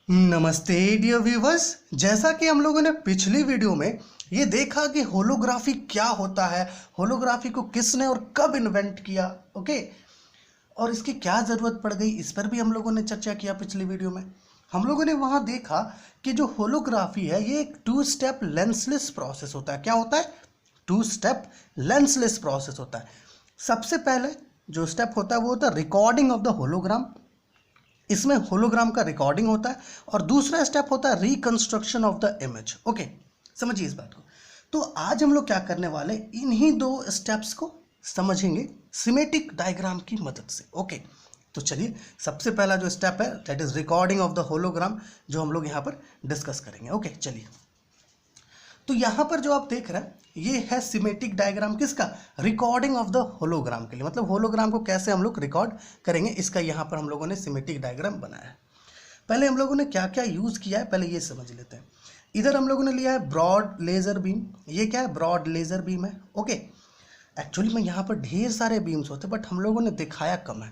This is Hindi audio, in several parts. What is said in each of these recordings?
नमस्ते डियर व्यूवर्स। जैसा कि हम लोगों ने पिछली वीडियो में ये देखा कि होलोग्राफी क्या होता है, होलोग्राफी को किसने और कब इन्वेंट किया, ओके, और इसकी क्या ज़रूरत पड़ गई, इस पर भी हम लोगों ने चर्चा किया पिछली वीडियो में। हम लोगों ने वहाँ देखा कि जो होलोग्राफी है ये एक 2 स्टेप लेंसलेस प्रोसेस होता है। क्या होता है? 2 स्टेप लेंसलेस प्रोसेस होता है। सबसे पहले जो स्टेप होता है वो होता है रिकॉर्डिंग ऑफ द होलोग्राम। इसमें होलोग्राम का रिकॉर्डिंग होता है और दूसरा स्टेप होता है reconstruction of the image. Okay, समझिए इस बात को। तो आज हम लोग क्या करने वाले, इन्हीं 2 स्टेप्स को समझेंगे सिमेटिक डायग्राम की मदद से। ओके, तो चलिए सबसे पहला जो स्टेप है that is recording of the hologram, जो हम लोग यहाँ पर डिस्कस करेंगे। ओके, चलिए। तो यहाँ पर जो आप देख रहे हैं ये है सिमेटिक डायग्राम, किसका? रिकॉर्डिंग ऑफ द होलोग्राम के लिए, मतलब होलोग्राम को कैसे हम लोग रिकॉर्ड करेंगे, इसका यहाँ पर हम लोगों ने सिमेटिक डायग्राम बनाया है। पहले हम लोगों ने क्या क्या यूज़ किया है पहले ये समझ लेते हैं। इधर हम लोगों ने लिया है ब्रॉड लेज़र बीम। ये क्या है? ब्रॉड लेज़र बीम है। ओके, एक्चुअली में यहाँ पर ढेर सारे बीम्स होते हैं बट हम लोगों ने दिखाया कम है।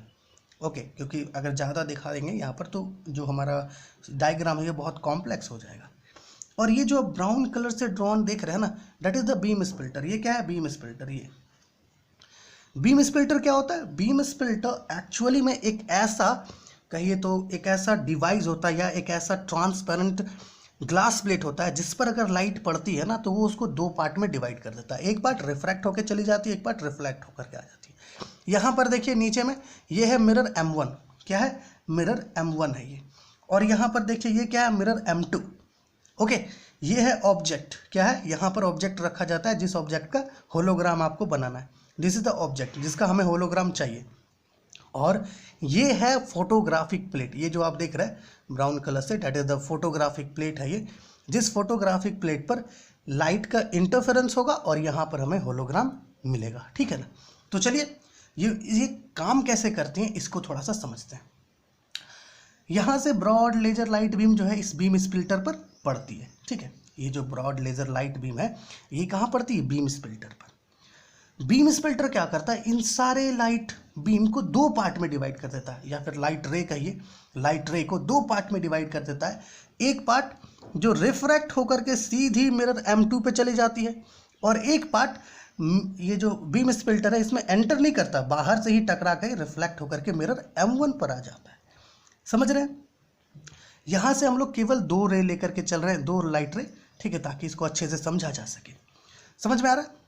ओके, क्योंकि अगर ज़्यादा दिखा देंगे यहाँ पर तो जो हमारा डायग्राम है ये बहुत कॉम्प्लेक्स हो जाएगा। और ये जो ब्राउन कलर से ड्रॉन देख रहे हैं ना, that is the beam splitter. ये क्या है? Beam splitter. ये बीम स्प्लिटर क्या होता है? बीम स्प्लिटर एक्चुअली में एक ऐसा, कहिए तो एक ऐसा डिवाइस होता है या एक ऐसा ट्रांसपेरेंट ग्लास प्लेट होता है जिस पर अगर लाइट पड़ती है ना तो वो उसको 2 पार्ट में डिवाइड कर देता है। एक पार्ट रिफ्रैक्ट होकर चली जाती है, एक पार्ट रिफ्लेक्ट होकर के आ जाती है। यहाँ पर देखिए नीचे में ये है मिरर M1। क्या है? मिरर M1 है ये। और यहाँ पर देखिए ये क्या है? Mirror M2। ओके, ये है ऑब्जेक्ट। क्या है? यहाँ पर ऑब्जेक्ट रखा जाता है जिस ऑब्जेक्ट का होलोग्राम आपको बनाना है। दिस इज द ऑब्जेक्ट जिसका हमें होलोग्राम चाहिए। और ये है फोटोग्राफिक प्लेट। ये जो आप देख रहे हैं ब्राउन कलर से, that is the photographic plate है ये, जिस फोटोग्राफिक प्लेट पर लाइट का इंटरफेरेंस होगा और यहाँ पर हमें होलोग्राम मिलेगा। ठीक है ना? तो चलिए ये काम कैसे करती हैं इसको थोड़ा सा समझते हैं। यहाँ से ब्रॉड लेजर लाइट बीम जो है इस बीम स्प्लिटर पर पड़ती है। ठीक है, ये जो ब्रॉड लेजर लाइट बीम है ये कहाँ पड़ती है? बीम स्प्लिटर पर। बीम स्प्लिटर क्या करता है? इन सारे लाइट बीम को 2 पार्ट में डिवाइड कर देता है, या फिर लाइट रे कहिए, लाइट रे को 2 पार्ट में डिवाइड कर देता है। एक पार्ट जो रिफ्रैक्ट होकर के सीधी मिरर M2 पे चली जाती है, और एक पार्ट ये जो बीम स्प्लिटर है इसमें एंटर नहीं करता, बाहर से ही टकरा के रिफ्लेक्ट होकर के मिरर M1 पर आ जाता है। समझ रहे हैं? यहां से हम लोग केवल 2 रे लेकर के चल रहे हैं, 2 लाइट रे। ठीक है, ताकि इसको अच्छे से समझा जा सके। समझ में आ रहा है?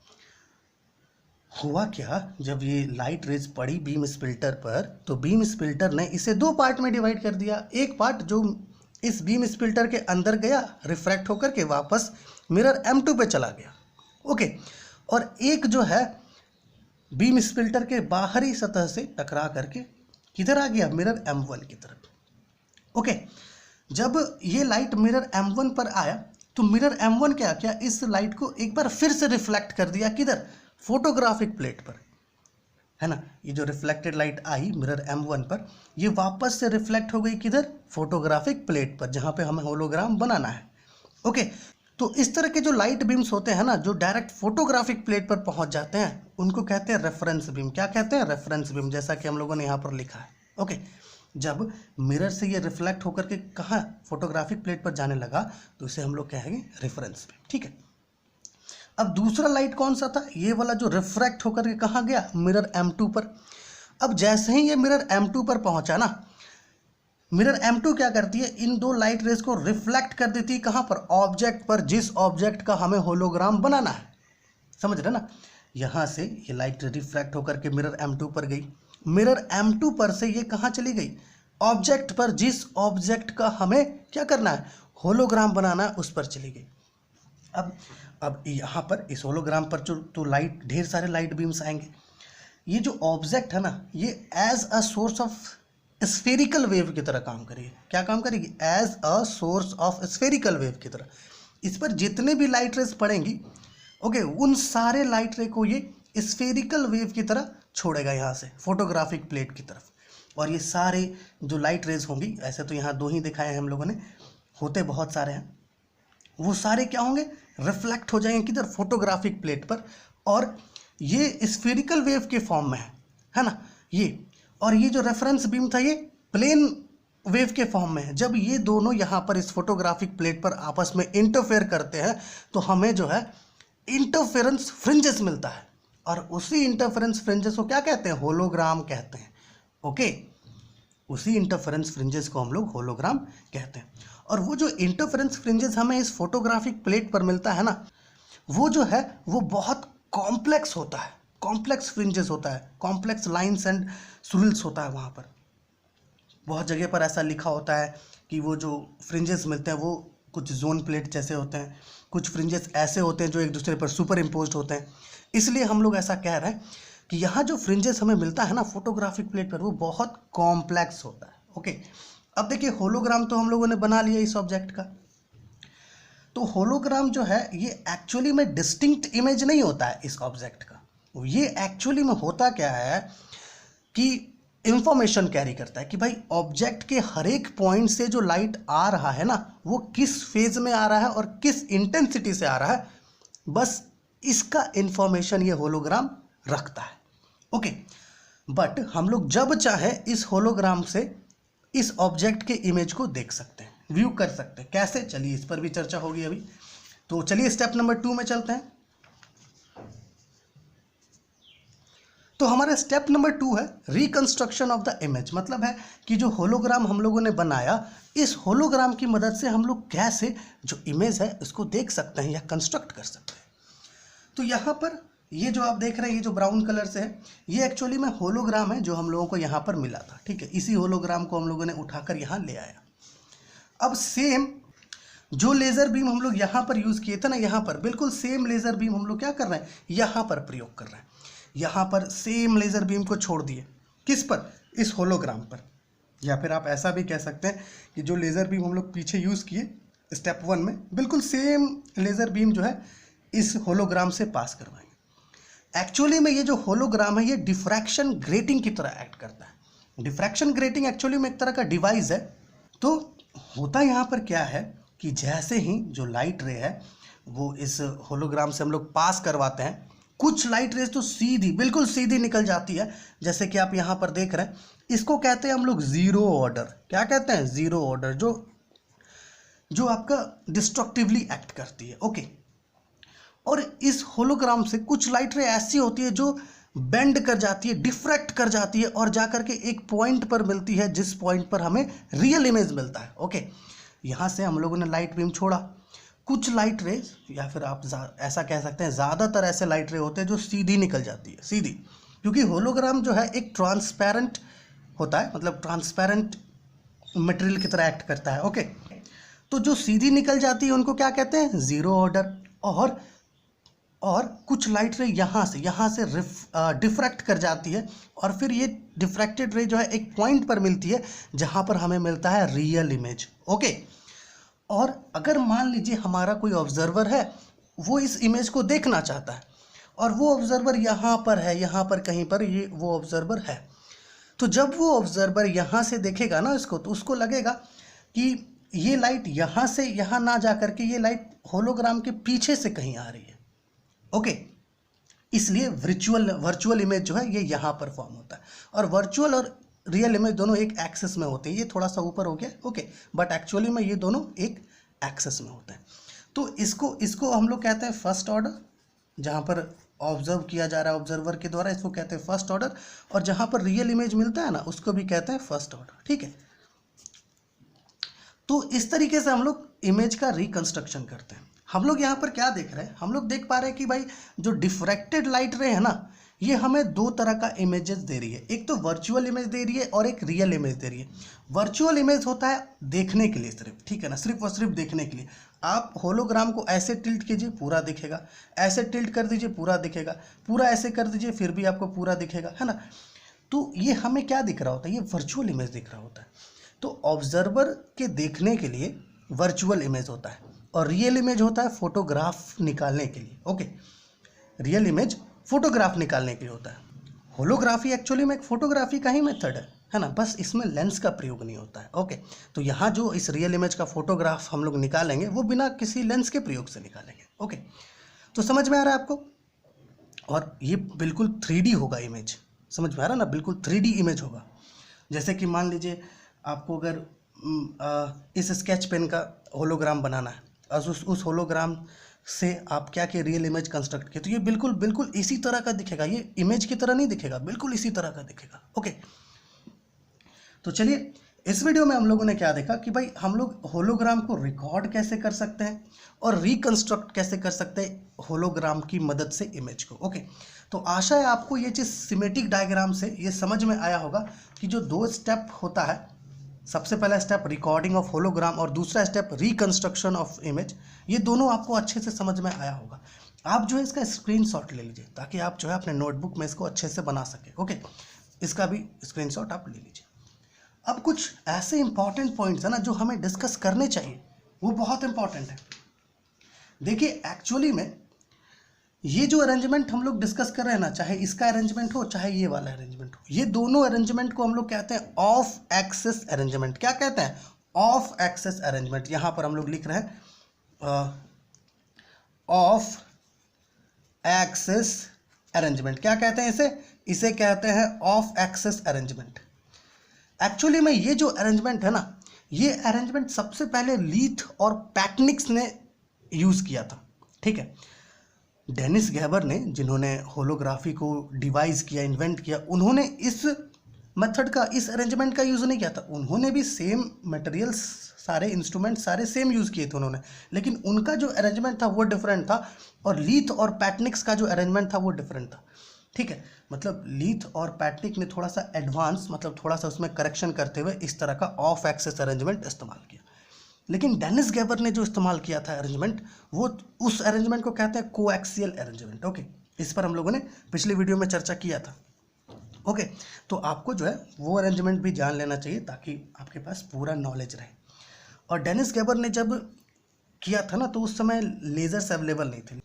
हुआ क्या, जब ये लाइट रेज पड़ी बीम स्प्लिटर पर तो बीम स्प्लिटर ने इसे 2 पार्ट में डिवाइड कर दिया। एक पार्ट जो इस बीम स्प्लिटर के अंदर गया रिफ्रैक्ट होकर के वापस मिरर M2 पे चला गया। ओके, और एक जो है बीम स्प्लिटर के बाहरी सतह से टकरा करके किधर आ गया? मिरर M1 की तरफ। ओके, जब ये लाइट मिरर M1 पर आया तो मिरर M1 क्या किया? इस लाइट को एक बार फिर से रिफ्लेक्ट कर दिया। किधर? फोटोग्राफिक प्लेट पर, है ना? ये जो रिफ्लेक्टेड लाइट आई मिरर M1 पर, ये वापस से रिफ्लेक्ट हो गई किधर? फोटोग्राफिक प्लेट पर, जहां पे हमें होलोग्राम बनाना है। ओके, तो इस तरह के जो लाइट बीम्स होते हैं ना, जो डायरेक्ट फोटोग्राफिक प्लेट पर पहुंच जाते हैं, उनको कहते हैं रेफरेंस बीम। क्या कहते हैं? रेफरेंस बीम, जैसा कि हम लोगों ने यहाँ पर लिखा है। ओके, जब मिरर से ये रिफ्लेक्ट होकर के कहाँ? फोटोग्राफिक प्लेट पर जाने लगा तो इसे हम लोग कहेंगे रेफरेंस बीम। ठीक है, अब दूसरा लाइट कौन सा था? ये वाला जो रिफ्रैक्ट होकर के कहाँ गया? मिरर M2 पर। अब जैसे ही ये मिरर M2 पर पहुंचा ना, मिरर M2 क्या करती है? इन 2 लाइट रेज को रिफ्लेक्ट कर देती है कहाँ पर? ऑब्जेक्ट पर, जिस ऑब्जेक्ट का हमें होलोग्राम बनाना है। समझ रहे ना? यहाँ से ये लाइट रिफ्लेक्ट होकर के मिरर M2 पर गई, मिरर M2 पर से ये कहाँ चली गई? ऑब्जेक्ट पर, जिस ऑब्जेक्ट का हमें क्या करना है? होलोग्राम बनाना है, उस पर चली गई। अब यहाँ पर इस होलोग्राम पर जो तो लाइट, ढेर सारे लाइट बीम्स आएंगे। ये जो ऑब्जेक्ट है ना, ये as a source of spherical wave की तरह काम करेगी। क्या काम करेगी? As a source of spherical wave की तरह। इस पर जितने भी लाइट रेज पड़ेंगी, ओके, उन सारे लाइट रे को ये स्फेरिकल वेव की तरह छोड़ेगा यहाँ से फोटोग्राफिक प्लेट की तरफ। और ये सारे जो लाइट रेज होंगी, ऐसे तो यहाँ 2 ही दिखाए हैं हम लोगों ने, होते बहुत सारे हैं, वो सारे क्या होंगे? रिफ्लेक्ट हो जाएंगे किधर? फोटोग्राफिक प्लेट पर। और ये स्फेरिकल वेव के फॉर्म में है ना ये। और ये जो रेफरेंस बीम था ये प्लेन वेव के फॉर्म में है। जब ये दोनों यहाँ पर इस फोटोग्राफिक प्लेट पर आपस में इंटरफेयर करते हैं तो हमें जो है इंटरफेरेंस फ्रिंजेस मिलता है, और उसी इंटरफेरेंस फ्रिंजेस को क्या कहते हैं? होलोग्राम कहते हैं। ओके, उसी इंटरफेरेंस फ्रिंजेस को हम लोग होलोग्राम कहते हैं। और वो जो इंटरफेरेंस फ्रिंजेस हमें इस फोटोग्राफिक प्लेट पर मिलता है ना, वो जो है वो बहुत कॉम्प्लेक्स होता है, कॉम्प्लेक्स फ्रिंजेस होता है, कॉम्प्लेक्स लाइंस एंड सुरिल्स होता है। वहाँ पर बहुत जगह पर ऐसा लिखा होता है कि वो जो फ्रिंजेस मिलते हैं वो कुछ जोन प्लेट जैसे होते हैं, कुछ फ्रिंजेस ऐसे होते हैं जो एक दूसरे पर सुपर इम्पोज्ड होते हैं। इसलिए हम लोग ऐसा कह रहे हैं कि यहाँ जो फ्रिंजेस हमें मिलता है ना फोटोग्राफिक प्लेट पर, वो बहुत कॉम्प्लेक्स होता है। ओके, अब देखिए होलोग्राम तो हम लोगों ने बना लिया इस ऑब्जेक्ट का। तो होलोग्राम जो है ये एक्चुअली में डिस्टिंक्ट इमेज नहीं होता है इस ऑब्जेक्ट का। ये एक्चुअली में होता क्या है कि इंफॉर्मेशन कैरी करता है कि भाई ऑब्जेक्ट के हर एक पॉइंट से जो लाइट आ रहा है ना, वो किस फेज में आ रहा है और किस इंटेंसिटी से आ रहा है, बस इसका इंफॉर्मेशन ये होलोग्राम रखता है। ओके, बट हम लोग जब चाहे इस होलोग्राम से इस ऑब्जेक्ट के इमेज को देख सकते हैं, व्यू कर सकते हैं। कैसे? चलिए इस पर भी चर्चा होगी अभी। तो चलिए स्टेप नंबर 2 में चलते हैं। तो हमारा स्टेप नंबर 2 है रिकंस्ट्रक्शन ऑफ द इमेज। मतलब है कि जो होलोग्राम हम लोगों ने बनाया, इस होलोग्राम की मदद से हम लोग कैसे जो इमेज है उसको देख सकते हैं या कंस्ट्रक्ट कर सकते हैं। तो यहाँ पर ये जो आप देख रहे हैं, ये जो ब्राउन कलर से है, ये एक्चुअली में होलोग्राम है जो हम लोगों को यहाँ पर मिला था। ठीक है, इसी होलोग्राम को हम लोगों ने उठाकर यहाँ ले आया। अब सेम जो लेज़र बीम हम लोग यहाँ पर यूज़ किए थे ना, यहाँ पर बिल्कुल सेम लेज़र बीम हम लोग क्या कर रहे हैं, यहाँ पर प्रयोग कर रहे हैं। यहाँ पर सेम लेज़र बीम को छोड़ दिए, किस पर? इस होलोग्राम पर। या फिर आप ऐसा भी कह सकते हैं कि जो लेज़र बीम हम लोग पीछे यूज़ किए स्टेप 1 में, बिल्कुल सेम लेज़र बीम जो है इस होलोग्राम से पास करवाएंगे। एक्चुअली में ये जो होलोग्राम है ये डिफ्रैक्शन ग्रेटिंग की तरह एक्ट करता है। डिफ्रैक्शन ग्रेटिंग एक्चुअली में एक तरह का डिवाइस है। तो होता यहाँ पर क्या है कि जैसे ही जो लाइट रे है वो इस होलोग्राम से हम लोग पास करवाते हैं, कुछ लाइट रेज तो सीधी, बिल्कुल सीधी निकल जाती है, जैसे कि आप यहाँ पर देख रहे हैं। इसको कहते हैं हम लोग जीरो ऑर्डर। क्या कहते हैं? जीरो ऑर्डर, जो आपका डिस्ट्रक्टिवली एक्ट करती है। ओके, और इस होलोग्राम से कुछ लाइट रे ऐसी होती है जो बेंड कर जाती है, डिफ्रैक्ट कर जाती है और जाकर के एक पॉइंट पर मिलती है, जिस पॉइंट पर हमें रियल इमेज मिलता है। ओके, यहाँ से हम लोगों ने लाइट बीम छोड़ा, कुछ लाइट रेज, या फिर आप ऐसा कह सकते हैं ज़्यादातर ऐसे लाइट रे होते हैं जो सीधी निकल जाती है, सीधी, क्योंकि होलोग्राम जो है एक ट्रांसपेरेंट होता है, मतलब ट्रांसपेरेंट मटेरियल की तरह एक्ट करता है। ओके, तो जो सीधी निकल जाती है उनको क्या कहते हैं? Zero order. और कुछ लाइट रे यहाँ से डिफ्रैक्ट कर जाती है, और फिर ये डिफ्रैक्टेड रे जो है एक पॉइंट पर मिलती है जहाँ पर हमें मिलता है रियल इमेज। ओके, और अगर मान लीजिए हमारा कोई ऑब्जर्वर है, वो इस इमेज को देखना चाहता है, और वो ऑब्जर्वर यहाँ पर है, यहाँ पर कहीं पर ये वो ऑब्जर्वर है, तो जब वो ऑब्जर्वर यहाँ से देखेगा ना इसको, तो उसको लगेगा कि ये लाइट यहाँ से यहाँ ना जा करके ये लाइट होलोग्राम के पीछे से कहीं आ रही है। ओके, इसलिए वर्चुअल इमेज जो है ये यहाँ पर फॉर्म होता है, और वर्चुअल और रियल इमेज दोनों एक एक्सेस में होते हैं। ये थोड़ा सा ऊपर हो गया, ओके, बट एक्चुअली में ये दोनों एक एक्सेस में होते हैं। तो इसको हम लोग कहते हैं फर्स्ट ऑर्डर, जहाँ पर ऑब्जर्व किया जा रहा है ऑब्जर्वर के द्वारा, इसको कहते हैं फर्स्ट ऑर्डर, और जहाँ पर रियल इमेज मिलता है ना, उसको भी कहते हैं फर्स्ट ऑर्डर। ठीक है, तो इस तरीके से हम लोग इमेज का रिकंस्ट्रक्शन करते हैं। हम लोग यहाँ पर क्या देख रहे हैं? हम लोग देख पा रहे हैं कि भाई जो डिफ्रैक्टेड लाइट रे है ना, ये हमें दो तरह का इमेजेस दे रही है। एक तो वर्चुअल इमेज दे रही है और एक रियल इमेज दे रही है। वर्चुअल इमेज होता है देखने के लिए सिर्फ, ठीक है ना, सिर्फ और सिर्फ देखने के लिए। आप होलोग्राम को ऐसे टिल्ट कीजिए पूरा दिखेगा, ऐसे टिल्ट कर दीजिए पूरा दिखेगा, पूरा ऐसे कर दीजिए फिर भी आपको पूरा दिखेगा, है ना। तो ये हमें क्या दिख रहा होता है? ये वर्चुअल इमेज दिख रहा होता है। तो ऑब्जर्वर के देखने के लिए वर्चुअल इमेज होता है, और रियल इमेज होता है फोटोग्राफ निकालने के लिए। ओके, रियल इमेज फोटोग्राफ निकालने के लिए होता है। होलोग्राफी एक्चुअली में एक फोटोग्राफी का ही मेथड है ना, बस इसमें लेंस का प्रयोग नहीं होता है। ओके, तो यहाँ जो इस रियल इमेज का फोटोग्राफ हम लोग निकालेंगे वो बिना किसी लेंस के प्रयोग से निकालेंगे। ओके, तो समझ में आ रहा है आपको? और ये बिल्कुल 3D होगा इमेज, समझ में आ रहा है ना, बिल्कुल 3D इमेज होगा। जैसे कि मान लीजिए आपको अगर इस स्केच पेन का होलोग्राम बनाना है और उस होलोग्राम से आप क्या कि रियल इमेज कंस्ट्रक्ट किए, तो ये बिल्कुल बिल्कुल इसी तरह का दिखेगा, ये इमेज की तरह नहीं दिखेगा, बिल्कुल इसी तरह का दिखेगा। ओके, तो चलिए इस वीडियो में हम लोगों ने क्या देखा कि भाई हम लोग होलोग्राम को रिकॉर्ड कैसे कर सकते हैं और रिकंस्ट्रक्ट कैसे कर सकते हैं होलोग्राम की मदद से इमेज को। ओके, तो आशा है आपको ये चीज़ सिमेटिक डायग्राम से ये समझ में आया होगा कि जो 2 स्टेप होता है, सबसे पहला स्टेप रिकॉर्डिंग ऑफ होलोग्राम और दूसरा स्टेप रिकंस्ट्रक्शन ऑफ इमेज, ये दोनों आपको अच्छे से समझ में आया होगा। आप जो है इसका स्क्रीनशॉट ले लीजिए ताकि आप जो है अपने नोटबुक में इसको अच्छे से बना सके। ओके, इसका भी स्क्रीनशॉट आप ले लीजिए। अब कुछ ऐसे इंपॉर्टेंट पॉइंट्स है ना जो हमें डिस्कस करने चाहिए, वो बहुत इंपॉर्टेंट है। देखिए एक्चुअली में ये जो अरेंजमेंट हम लोग डिस्कस कर रहे हैं ना, चाहे इसका अरेंजमेंट हो चाहे ये वाला अरेंजमेंट हो, ये दोनों अरेंजमेंट को हम लोग कहते हैं ऑफ एक्सिस अरेंजमेंट। क्या कहते हैं? Of axis arrangement. यहां पर हम लोग लिख रहे हैं ऑफ एक्सिस अरेंजमेंट। क्या कहते हैं इसे? इसे कहते हैं ऑफ एक्सिस अरेंजमेंट। एक्चुअली में ये जो अरेंजमेंट है ना, ये अरेंजमेंट सबसे पहले लीथ और पैटनिक्स ने यूज किया था। ठीक है, डेनिस गैबर ने, जिन्होंने होलोग्राफी को डिवाइस किया, इन्वेंट किया, उन्होंने इस मेथड का, इस अरेंजमेंट का यूज़ नहीं किया था। उन्होंने भी सेम मटेरियल्स, सारे इंस्ट्रूमेंट सारे सेम यूज़ किए थे उन्होंने, लेकिन उनका जो अरेंजमेंट था वो डिफरेंट था और लीथ और पैटनिक्स का जो अरेंजमेंट था वो डिफरेंट था। ठीक है, मतलब लीथ और पैटनिक ने थोड़ा सा एडवांस, मतलब थोड़ा सा उसमें करेक्शन करते हुए इस तरह का ऑफ एक्सिस अरेंजमेंट इस्तेमाल किया। लेकिन डेनिस गैबर ने जो इस्तेमाल किया था अरेंजमेंट, वो उस अरेंजमेंट को कहते हैं कोएक्सियल अरेंजमेंट। ओके, इस पर हम लोगों ने पिछली वीडियो में चर्चा किया था। ओके, तो आपको जो है वो अरेंजमेंट भी जान लेना चाहिए ताकि आपके पास पूरा नॉलेज रहे। और डेनिस गैबर ने जब किया था ना, तो उस समय लेजर्स अवेलेबल नहीं थे,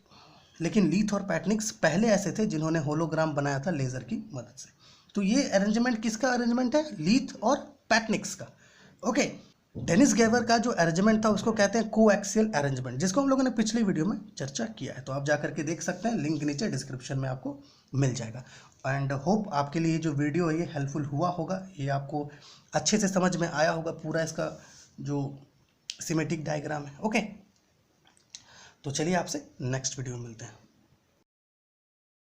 लेकिन लीथ और पैटनिक्स पहले ऐसे थे जिन्होंने होलोग्राम बनाया था लेज़र की मदद से। तो ये अरेंजमेंट किसका अरेंजमेंट है? लीथ और पैटनिक्स का। ओके, डेनिस गैबर का जो अरेंजमेंट था उसको कहते हैं कोएक्सियल अरेंजमेंट, जिसको हम लोगों ने पिछली वीडियो में चर्चा किया है। तो आप जाकर के देख सकते हैं, लिंक नीचे डिस्क्रिप्शन में आपको मिल जाएगा। एंड होप आपके लिए जो वीडियो है ये हेल्पफुल हुआ होगा, ये आपको अच्छे से समझ में आया होगा पूरा इसका जो सिमेटिक डायग्राम है। ओके, तो चलिए आपसे नेक्स्ट वीडियो में मिलते हैं।